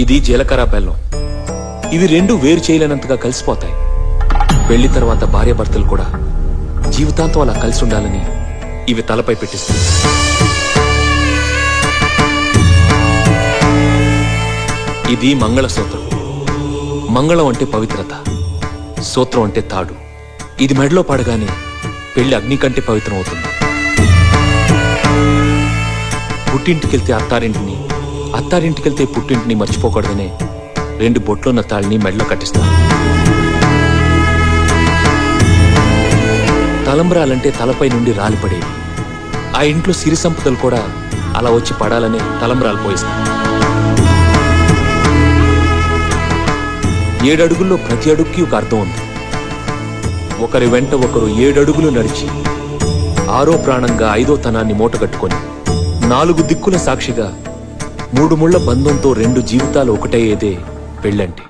ఇది జీలకర్ర బెల్లం. ఇవి రెండు వేరు చేయలేనంతగా కలిసిపోతాయి. పెళ్లి తర్వాత భార్యాభర్తలు కూడా జీవితాంతం అలా కలిసి ఉండాలని ఇవి తలపై పెట్టిస్తుంది. ఇది మంగళసూత్రం. మంగళం అంటే పవిత్రత, సూత్రం అంటే తాడు. ఇది మెడలో పడగానే పెళ్లి అగ్ని కంటే పవిత్రం అవుతుంది. పుట్టింటికెళ్తే అత్తారింటిని, అత్తారింటికెళ్తే పుట్టింటిని మర్చిపోకూడదనే 2 బొట్లున్న తాళిని మెడలో కట్టిస్తారు. తలంబ్రాలంటే తలపై నుండి రాలిపడేవి. ఆ ఇంట్లో సిరి సంపదలు కూడా అలా వచ్చి పడాలనే తలంబ్రాలు పోయిస్తారు. 7 అడుగుల్లో ప్రతి అడుగుకి ఒక అర్థం ఉంది. ఒకరి వెంట ఒకరు 7 అడుగులు నడిచి 6వ ప్రాణంగా 5వ తనాన్ని మూటగట్టుకొని 4 దిక్కుల సాక్షిగా 3 ముళ్ల బంధంతో 2 జీవితాలు ఒకటయ్యేదే పెళ్ళంటే.